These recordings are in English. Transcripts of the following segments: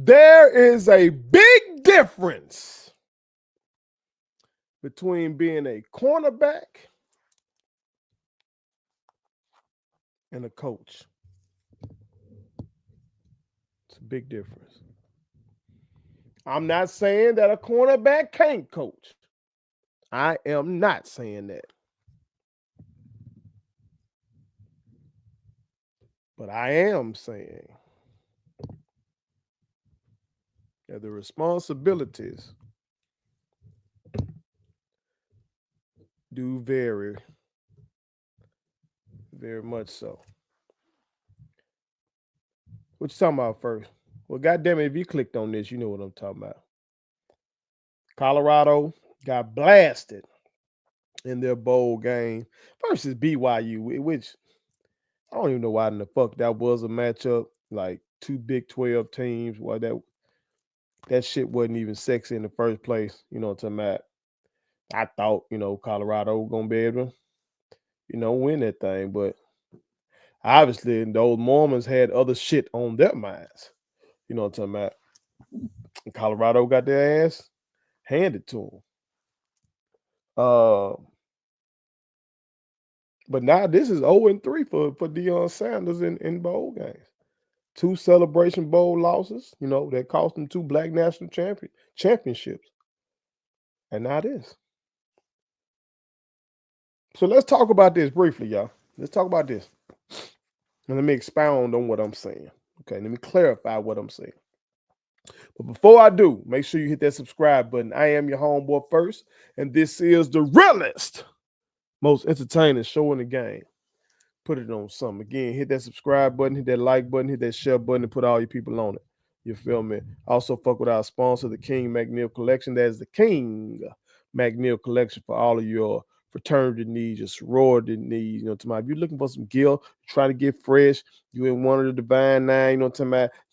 There is a big difference between being a cornerback and a coach. It's a big difference. I'm not saying that a cornerback can't coach. I am not saying that. But I am saying that the responsibilities do vary, very much so. What you talking about first? Well, goddamn it, if you clicked on this, you know what I'm talking about. Colorado got blasted in their bowl game versus BYU, which I don't even know why in the fuck that was a matchup. Like two Big 12 teams. Why that shit wasn't even sexy in the first place. You know what I'm talking about? I thought, Colorado was gonna be able to, win that thing, but obviously those Mormons had other shit on their minds. You know what I'm talking about? And Colorado got their ass handed to them. But now this is 0-3 for Deion Sanders in bowl games. 2 Celebration Bowl losses, that cost them 2 Black National championships. And now this. So let's talk about this briefly, y'all. Let's talk about this. And let me expound on what I'm saying. Okay, let me clarify what I'm saying. But before I do, make sure you hit that subscribe button. I am your homeboy First, and this is the realest, most entertaining show in the game. Put it on something. Again, hit that subscribe button, hit that like button, hit that share button, and put all your people on it. You feel me? Also, fuck with our sponsor, the King McNeil Collection. That is the King McNeil Collection for all of your fraternity needs, your sorority needs. If you're looking for some gear, try to get fresh, you in one of the Divine Nine,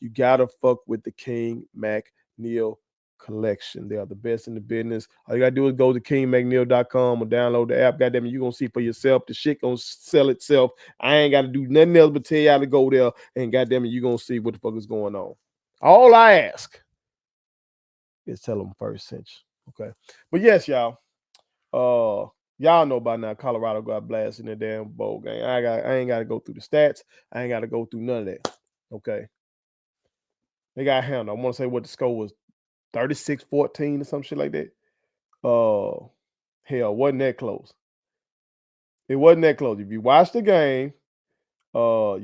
you gotta fuck with the King McNeil Collection. They are the best in the business. All you gotta do is go to kingmcneil.com or download the app. Goddamn it, you're gonna see for yourself. The shit gonna sell itself. I ain't gotta do nothing else but tell y'all to go there, and goddamn it, you're gonna see what the fuck is going on. All I ask is tell them First sent you. Okay. But yes, y'all. Y'all know by now Colorado got blasted in the damn bowl game. I ain't gotta go through the stats. I ain't gotta go through none of that. Okay. They got handled. I want to say what the score was, 36-14 or some shit like that. Hell, wasn't that close. It wasn't that close. If you watch the game, that was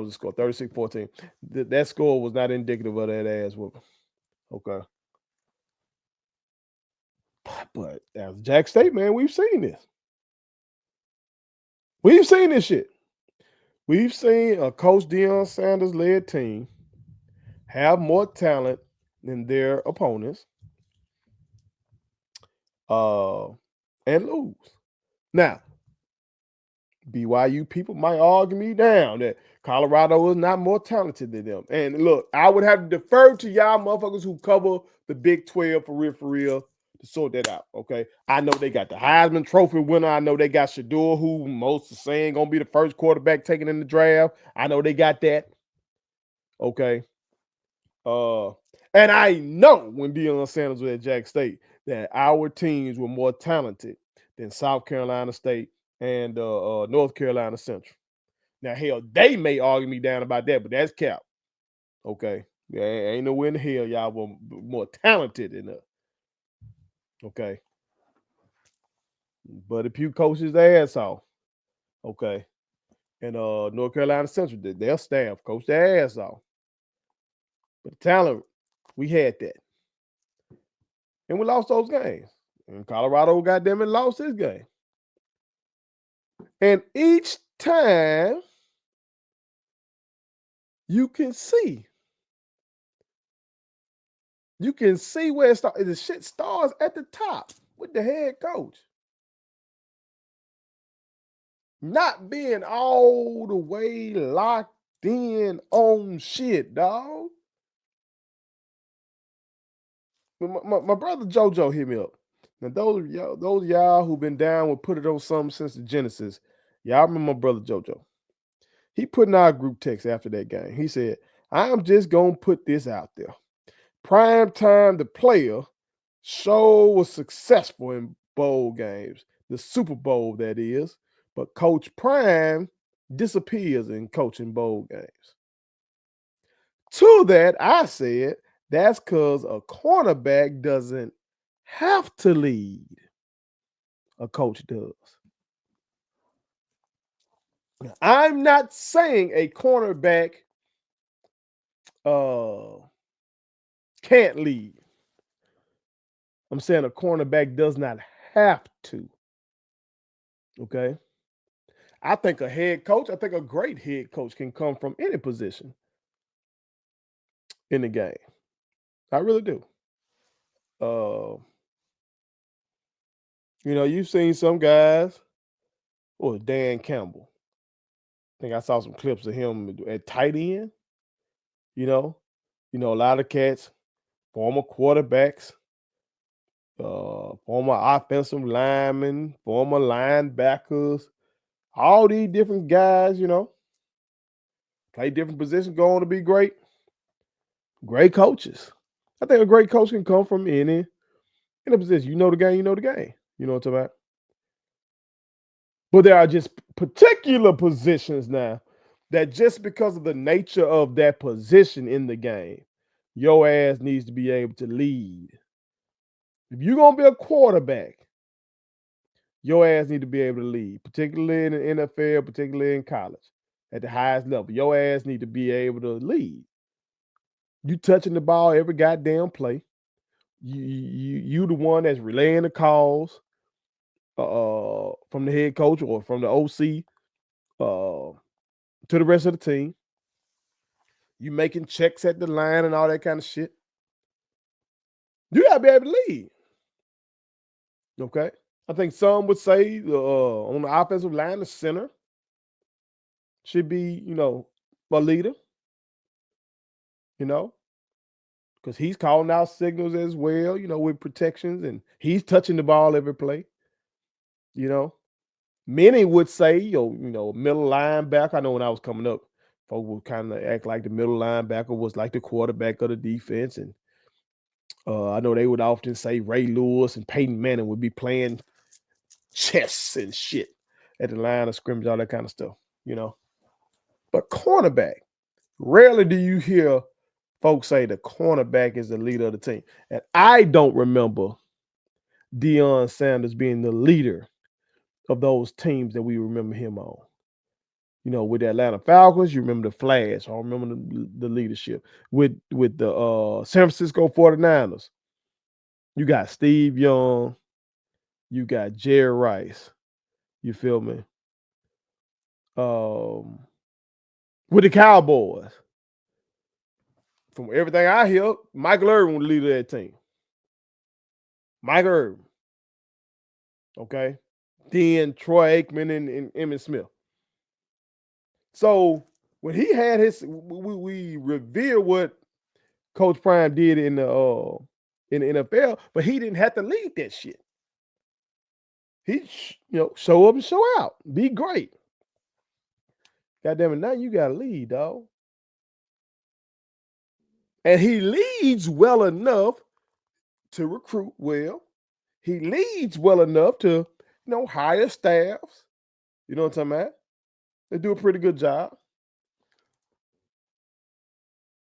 the score, 36-14. That score was not indicative of that ass whooping. Okay. But as Jack State, man, we've seen this. We've seen this shit. We've seen a Coach Deion Sanders led team have more talent than their opponents and lose. Now, BYU people might argue me down that Colorado is not more talented than them. And look, I would have to defer to y'all motherfuckers who cover the Big 12 for real, to sort that out, okay? I know they got the Heisman Trophy winner. I know they got Shador, who most are saying going to be the first quarterback taken in the draft. I know they got that, okay? And I know when Deion Sanders was at Jack State that our teams were more talented than South Carolina State and North Carolina Central. Now, hell, they may argue me down about that, but that's cap. Okay. Ain't nowhere in the hell y'all were more talented than us. Okay. But if you coach his ass off, okay. And North Carolina Central, their staff coached their ass off. But the talent, we had that. And we lost those games. And Colorado, goddamn it, lost this game. And each time you can see where it starts. The shit starts at the top with the head coach. Not being all the way locked in on shit, dog. My brother JoJo hit me up. Now, those of y'all who've been down with Put It On Something since the Genesis, y'all remember my brother JoJo. He put in our group text after that game. He said, I'm just going to put this out there. Prime time, the player show was successful in bowl games, the Super Bowl, that is, but Coach Prime disappears in coaching bowl games. To that, I said, that's because a cornerback doesn't have to lead. A coach does. I'm not saying a cornerback can't lead. I'm saying a cornerback does not have to. Okay. I think a great head coach can come from any position in the game. I really do. You've seen some guys, or Dan Campbell. I think I saw some clips of him at tight end. A lot of cats, former quarterbacks, former offensive linemen, former linebackers, all these different guys, play different positions, go on to be great coaches. I think a great coach can come from any position. You know the game, you know the game. You know what I'm talking about? But there are just particular positions now that just because of the nature of that position in the game, your ass needs to be able to lead. If you're going to be a quarterback, your ass need to be able to lead, particularly in the NFL, particularly in college, at the highest level. Your ass need to be able to lead. You touching the ball every goddamn play. You the one that's relaying the calls from the head coach or from the OC to the rest of the team. You making checks at the line and all that kind of shit. You gotta be able to lead. Okay. I think some would say on the offensive line, the center should be, a leader, because he's calling out signals as well, with protections, and he's touching the ball every play. Many would say, middle linebacker. I know when I was coming up, folks would kind of act like the middle linebacker was like the quarterback of the defense. And I know they would often say Ray Lewis and Peyton Manning would be playing chess and shit at the line of scrimmage, all that kind of stuff, But cornerback, rarely do you hear folks say the cornerback is the leader of the team. And I don't remember Deion Sanders being the leader of those teams that we remember him on. With the Atlanta Falcons, you remember the Flash. I remember the leadership. With the San Francisco 49ers, you got Steve Young, you got Jerry Rice. You feel me? With the Cowboys, from everything I hear, Michael Irvin was the leader of that team. Michael Irvin. Okay. Then Troy Aikman and Emmitt Smith. So when he had we revere what Coach Prime did in the NFL, but he didn't have to lead that shit. He, show up and show out, be great. Goddamn it, now you got to lead, dog. And he leads well enough to recruit well. He leads well enough to, hire staffs. You know what I'm talking about? They do a pretty good job.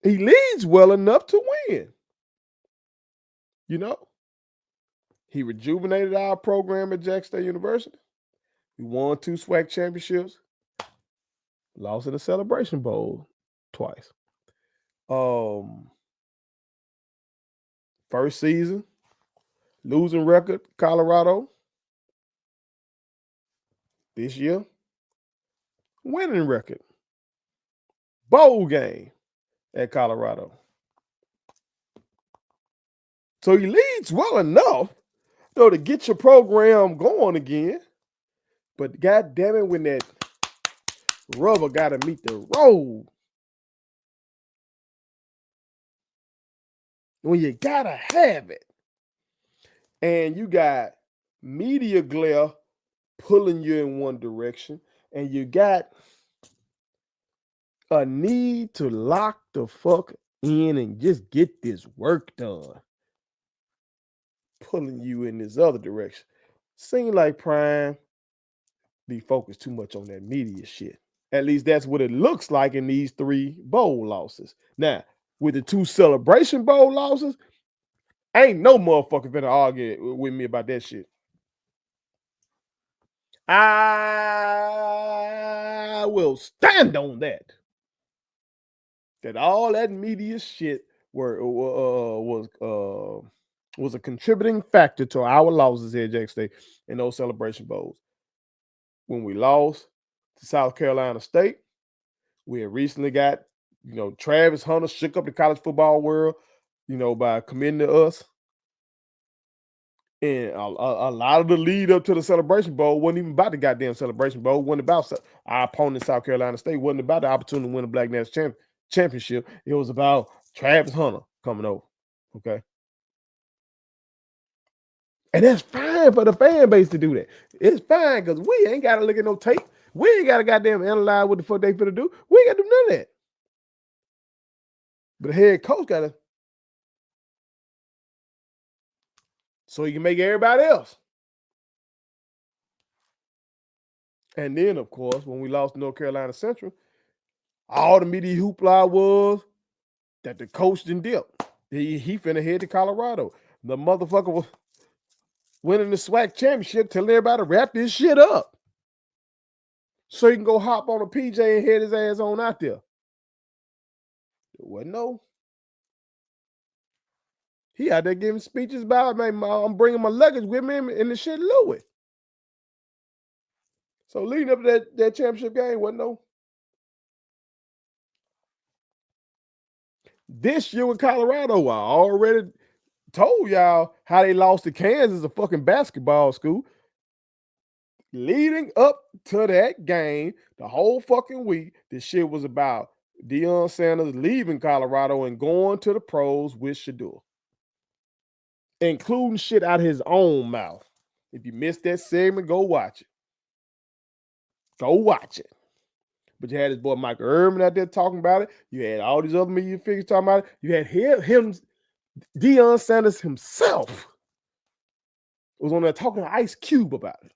He leads well enough to win. He rejuvenated our program at Jackson State University. We won 2 SWAC championships. Lost in the Celebration Bowl twice. First season, losing record, Colorado. This year, winning record. Bowl game at Colorado. So he leads well enough, to get your program going again. But God damn it, when that rubber got to meet the road, when you got to have it, and you got media glare pulling you in one direction, and you got a need to lock the fuck in and just get this work done, pulling you in this other direction. Seem like Prime be focused too much on that media shit. At least that's what it looks like in these 3 bowl losses. Now, with the 2 Celebration Bowl losses, ain't no motherfucker finna argue with me about that shit. I will stand on that. That all that media shit was a contributing factor to our losses here at Jackson State in those Celebration Bowls. When we lost to South Carolina State, we had recently got, Travis Hunter shook up the college football world, by committing to us. And a lot of the lead up to the Celebration Bowl wasn't even about the goddamn Celebration Bowl. Wasn't about our opponent, South Carolina State. Wasn't about the opportunity to win a Black National Championship. It was about Travis Hunter coming over. Okay. And that's fine for the fan base to do that. It's fine because we ain't got to look at no tape. We ain't got to goddamn analyze what the fuck they finna do. We ain't got to do none of that. But the head coach got to, so he can make everybody else. And then, of course, when we lost to North Carolina Central, all the media hoopla was that the coach didn't dip. He finna head to Colorado. The motherfucker was winning the SWAC championship, telling everybody to wrap this shit up so he can go hop on a PJ and head his ass on out there. It wasn't no. He out there giving speeches about, man, I'm bringing my luggage with me in the shit Louis. So leading up to that championship game, wasn't no. This year with Colorado, I already told y'all how they lost to Kansas, a fucking basketball school. Leading up to that game, the whole fucking week, this shit was about Deion Sanders leaving Colorado and going to the pros with Shador, including shit out of his own mouth. If you missed that segment, go watch it. Go watch it. But you had his boy Michael Irvin out there talking about it. You had all these other media figures talking about it. You had him Deion Sanders himself was on there talking to Ice Cube about it.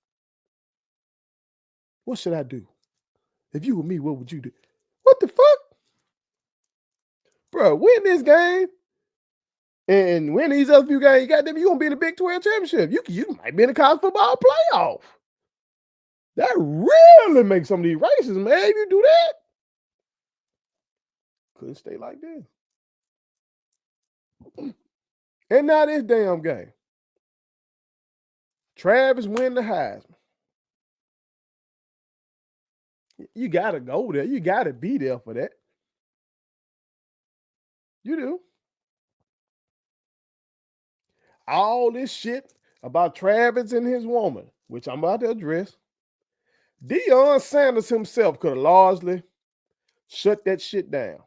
What should I do? If you were me, what would you do? What the fuck? Bro, win this game and win these other few games. Goddamn, you're going to be in the Big 12 championship. You might be in the college football playoff. That really makes some of these races, man. If you do that, couldn't stay like this. And now this damn game. Travis win the Heisman. You got to go there. You got to be there for that. You do. All this shit about Travis and his woman, which I'm about to address. Deion Sanders himself could have largely shut that shit down.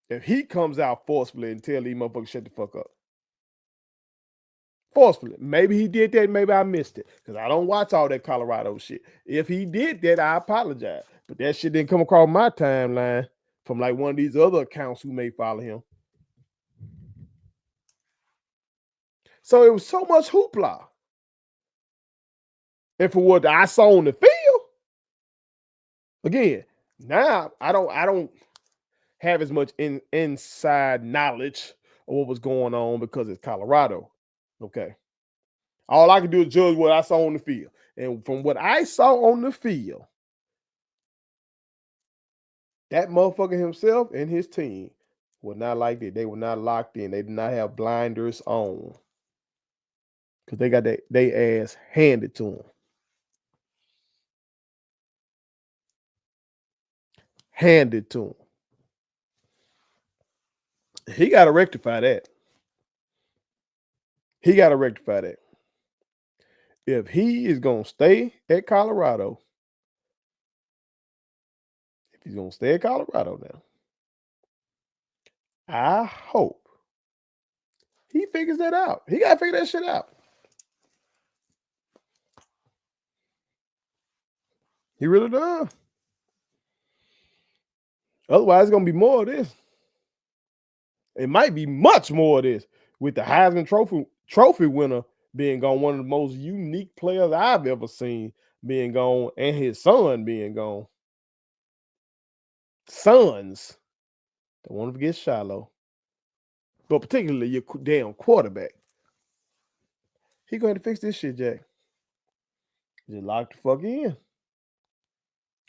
If he comes out forcefully and tell these motherfuckers shut the fuck up. Forcefully. Maybe he did that, maybe I missed it. Because I don't watch all that Colorado shit. If he did that, I apologize. But that shit didn't come across my timeline from like one of these other accounts who may follow him. So it was so much hoopla. And for what I saw on the field, again, now I don't have as much inside knowledge of what was going on because it's Colorado. Okay. All I can do is judge what I saw on the field. And from what I saw on the field, that motherfucker himself and his team were not like that. They were not locked in. They did not have blinders on. Because they got they ass handed to them. Handed to him. He got to rectify that. He got to rectify that. If he is going to stay at Colorado, if he's going to stay at Colorado now, I hope he figures that out. He got to figure that shit out. He really does. Otherwise, it's gonna be more of this. It might be much more of this with the Heisman Trophy winner being gone, one of the most unique players I've ever seen being gone, and his son being gone. Sons. Don't want to forget Shiloh, but particularly your damn quarterback. He going to fix this shit, Jack. Just lock the fuck in,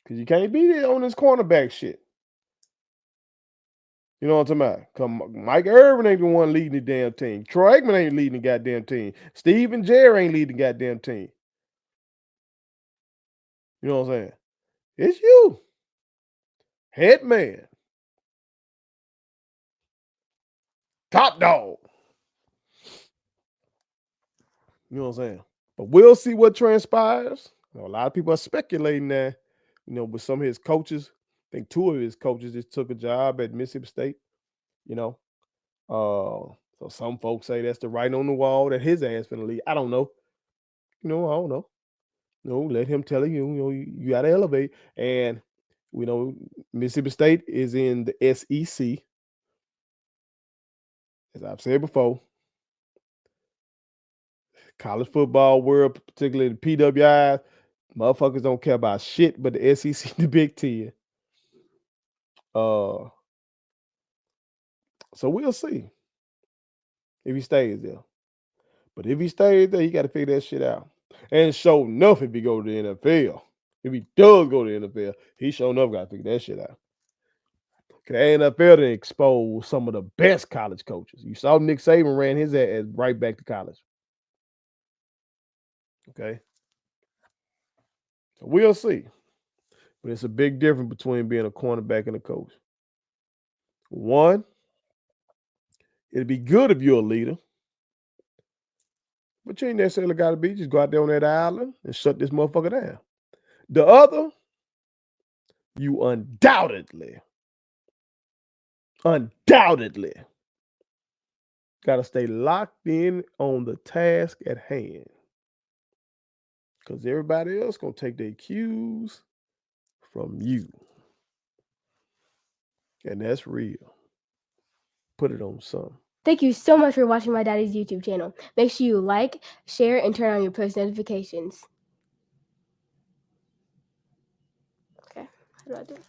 cause you can't be there on this cornerback shit. You know what I'm talking about? Come, Mike Irvin ain't the one leading the damn team. Troy Aikman ain't leading the goddamn team. Steven Jerry ain't leading the goddamn team. You know what I'm saying? It's you, head man, top dog. You know what I'm saying? But we'll see what transpires. You know, a lot of people are speculating that, with some of his coaches. I think 2 of his coaches just took a job at Mississippi State. So some folks say that's the writing on the wall that his ass finna leave. I don't know. I don't know. Let him tell you. You got to elevate. And Mississippi State is in the SEC, as I've said before. College football world, particularly the PWI, motherfuckers don't care about shit but the SEC, the Big Ten. So we'll see if he stays there. But if he stays there, he got to figure that shit out. And sure enough, if he go to the NFL, if he does go to the NFL, he sure enough got to figure that shit out. Cause the NFL to expose some of the best college coaches. You saw Nick Saban ran his ass right back to college. Okay. So we'll see. But it's a big difference between being a cornerback and a coach. One, it'd be good if you're a leader, but you ain't necessarily got to be. Just go out there on that island and shut this motherfucker down. The other, you undoubtedly got to stay locked in on the task at hand, because everybody else going to take their cues from you. And that's real. Put it on some. Thank you so much for watching my daddy's YouTube channel. Make sure you like, share, and turn on your post notifications. Okay, how do I do it?